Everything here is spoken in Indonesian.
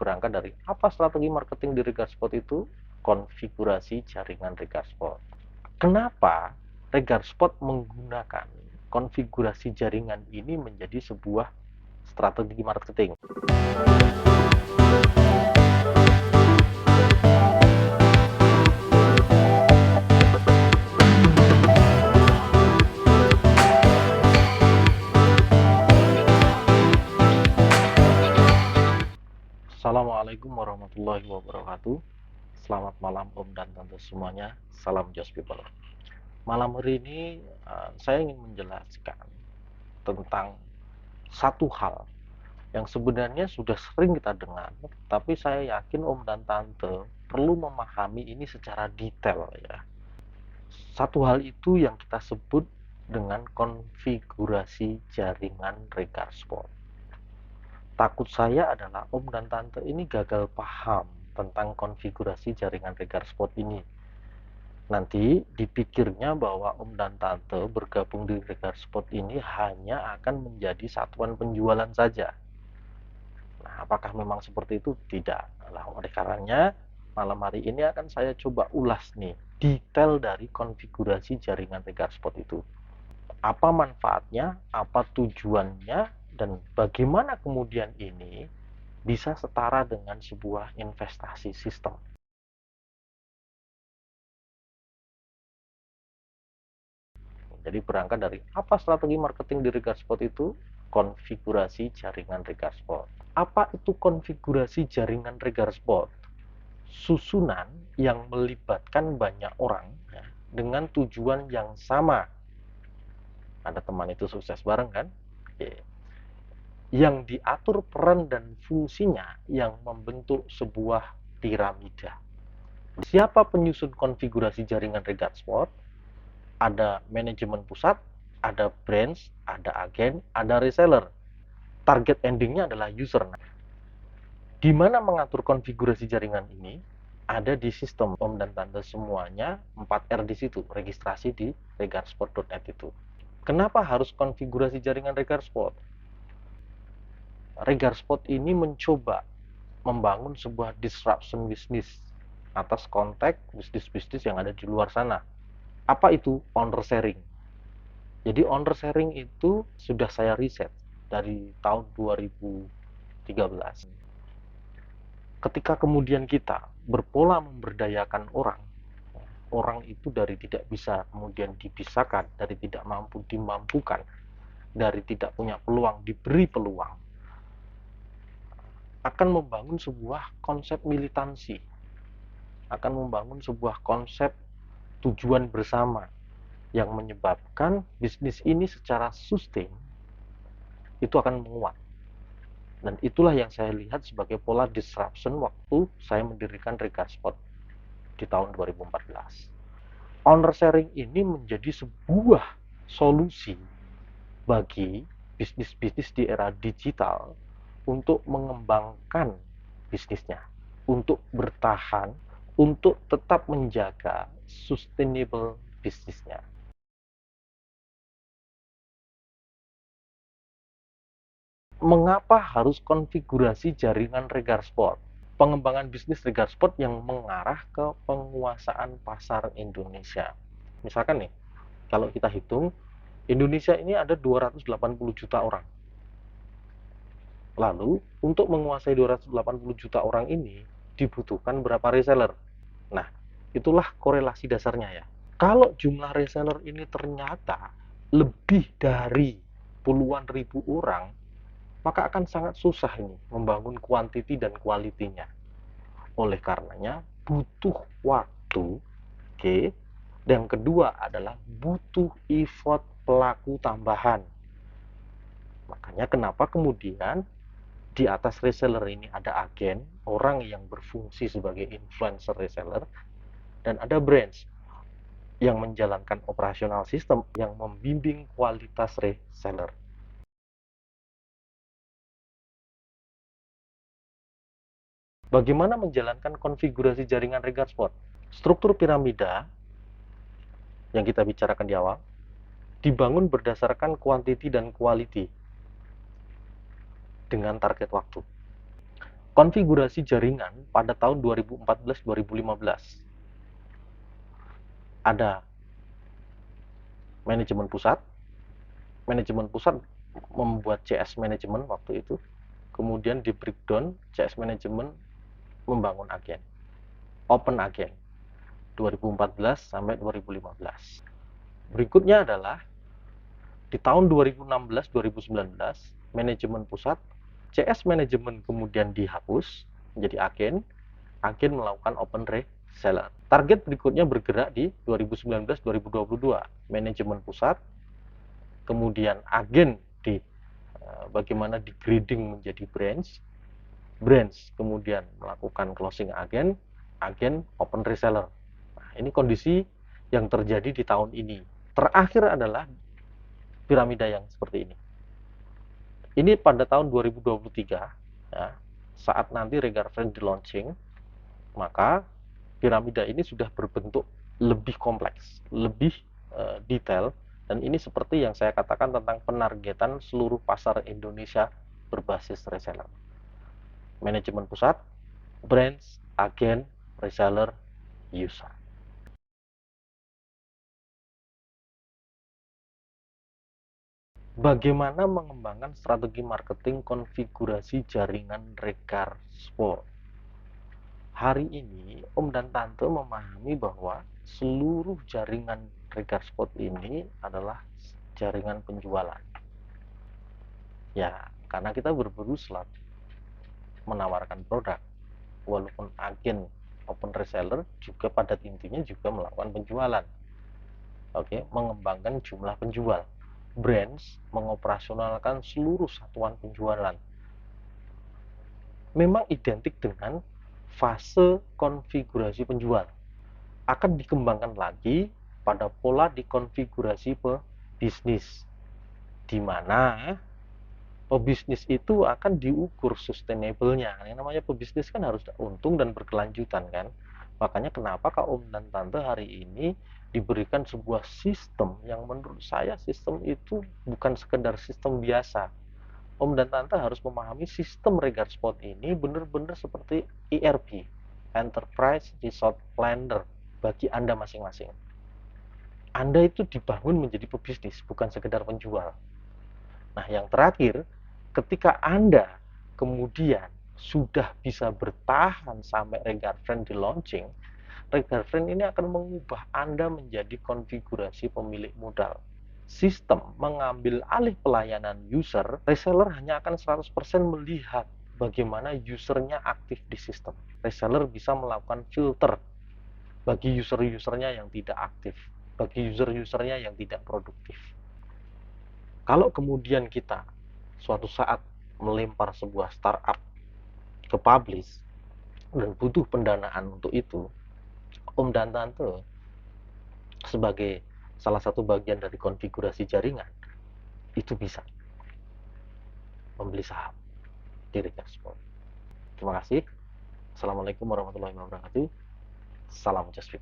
berangkat dari apa strategi marketing di Regarspot itu? Konfigurasi jaringan Regarspot. Kenapa Regarspot menggunakan konfigurasi jaringan ini menjadi sebuah strategi marketing? Assalamualaikum warahmatullahi wabarakatuh. Selamat malam Om dan Tante semuanya. Salam Just People. Malam hari ini saya ingin menjelaskan tentang satu hal yang sebenarnya sudah sering kita dengar, tapi saya yakin Om dan Tante perlu memahami ini secara detail ya. Satu hal itu yang kita sebut dengan konfigurasi jaringan Regarspot. Takut saya adalah Om dan Tante ini gagal paham tentang konfigurasi jaringan Regarspot ini. Nanti dipikirnya bahwa Om dan Tante bergabung di Regarspot ini hanya akan menjadi satuan penjualan saja. Nah, apakah memang seperti itu? Tidak. Nah, oleh karenanya malam hari ini akan saya coba ulas nih detail dari konfigurasi jaringan Regarspot itu. Apa manfaatnya, apa tujuannya, dan bagaimana kemudian ini bisa setara dengan sebuah investasi sistem. Jadi berangkat dari apa strategi marketing di Regarspot itu? Konfigurasi jaringan Regarspot. Apa itu konfigurasi jaringan Regarspot? Susunan yang melibatkan banyak orang ya, dengan tujuan yang sama. Ada teman itu sukses bareng kan? Oke. Yang diatur peran dan fungsinya yang membentuk sebuah piramida. Siapa penyusun konfigurasi jaringan Regarspot? Ada manajemen pusat, ada branch, ada agen, ada reseller. Target endingnya adalah user. Di mana mengatur konfigurasi jaringan ini? Ada di sistem Om dan Tante semuanya, 4R di situ, registrasi di regarspot.net itu. Kenapa harus konfigurasi jaringan Regarspot? Regarspot ini mencoba membangun sebuah disruption bisnis atas konteks bisnis-bisnis yang ada di luar sana. Apa itu owner sharing? Jadi owner sharing itu sudah saya riset dari tahun 2013. Ketika kemudian kita berpola memberdayakan orang, orang itu dari tidak bisa kemudian dipisahkan, dari tidak mampu dimampukan, dari tidak punya peluang diberi peluang, akan membangun sebuah konsep militansi, akan membangun sebuah konsep tujuan bersama yang menyebabkan bisnis ini secara sustain itu akan menguat. Dan itulah yang saya lihat sebagai pola disruption waktu saya mendirikan Regarspot di tahun 2014. Owner sharing ini menjadi sebuah solusi bagi bisnis-bisnis di era digital untuk mengembangkan bisnisnya, untuk bertahan, untuk tetap menjaga sustainable bisnisnya. Mengapa harus konfigurasi jaringan Regarspot? Pengembangan bisnis Regarspot yang mengarah ke penguasaan pasar Indonesia. Misalkan nih, kalau kita hitung, Indonesia ini ada 280 juta orang. Lalu, untuk menguasai 280 juta orang ini, dibutuhkan berapa reseller? Nah, itulah korelasi dasarnya ya. Kalau jumlah reseller ini ternyata lebih dari puluhan ribu orang, maka akan sangat susah ini membangun kuantiti dan kualitinya. Oleh karenanya butuh waktu, oke. Dan kedua adalah butuh effort pelaku tambahan. Makanya kenapa kemudian di atas reseller ini ada agen, orang yang berfungsi sebagai influencer reseller, dan ada branch yang menjalankan operasional sistem yang membimbing kualitas reseller. Bagaimana menjalankan konfigurasi jaringan Regarspot? Struktur piramida yang kita bicarakan di awal dibangun berdasarkan quantity dan quality dengan target waktu. konfigurasi jaringan pada tahun 2014-2015. Ada manajemen pusat membuat CS manajemen waktu itu, kemudian di breakdown CS manajemen membangun agen, open agen 2014 sampai 2015. Berikutnya adalah di tahun 2016-2019 manajemen pusat CS manajemen kemudian dihapus menjadi agen melakukan open reseller. Target berikutnya bergerak di 2019-2022 manajemen pusat, kemudian agen di bagaimana di grading menjadi branch kemudian melakukan closing agen open reseller. Nah, ini kondisi yang terjadi di tahun ini. Terakhir adalah piramida yang seperti ini. Ini pada tahun 2023 ya, saat nanti Rega Friend di launching, maka piramida ini sudah berbentuk lebih kompleks, lebih detail, dan ini seperti yang saya katakan tentang penargetan seluruh pasar Indonesia berbasis reseller. Manajemen pusat, branch, agen, reseller, user. Bagaimana mengembangkan strategi marketing konfigurasi jaringan Regar Sport? Hari ini Om dan Tante memahami bahwa seluruh jaringan Regar Sport ini adalah jaringan penjualan. Ya, karena kita berburu slot menawarkan produk, walaupun agen open reseller juga pada intinya juga melakukan penjualan. Oke, mengembangkan jumlah penjual. Branch mengoperasionalkan seluruh satuan penjualan. Memang identik dengan fase konfigurasi penjual. Akan dikembangkan lagi pada pola dikonfigurasi pebisnis, di mana pebisnis itu akan diukur sustainable-nya. Yang namanya pebisnis kan harus untung dan berkelanjutan kan. Makanya kenapa Kak Om dan Tante hari ini diberikan sebuah sistem yang menurut saya sistem itu bukan sekedar sistem biasa. Om dan Tante harus memahami sistem Regar Sport ini benar-benar seperti ERP, Enterprise Resort Planner, bagi Anda masing-masing. Anda itu dibangun menjadi pebisnis, bukan sekedar penjual. Nah, yang terakhir, ketika Anda kemudian sudah bisa bertahan sampai Regar Friend di launching, Regar Friend ini akan mengubah Anda menjadi konfigurasi pemilik modal. Sistem mengambil alih pelayanan user, reseller hanya akan 100% melihat bagaimana usernya aktif di sistem. Reseller bisa melakukan filter bagi user-usernya yang tidak aktif, bagi user-usernya yang tidak produktif. Kalau kemudian kita suatu saat melempar sebuah startup ke publish dan butuh pendanaan untuk itu, Om dan Tante sebagai salah satu bagian dari konfigurasi jaringan itu bisa membeli saham di Regar Sport. Terima kasih. Assalamualaikum warahmatullahi wabarakatuh. Salam Just Fit.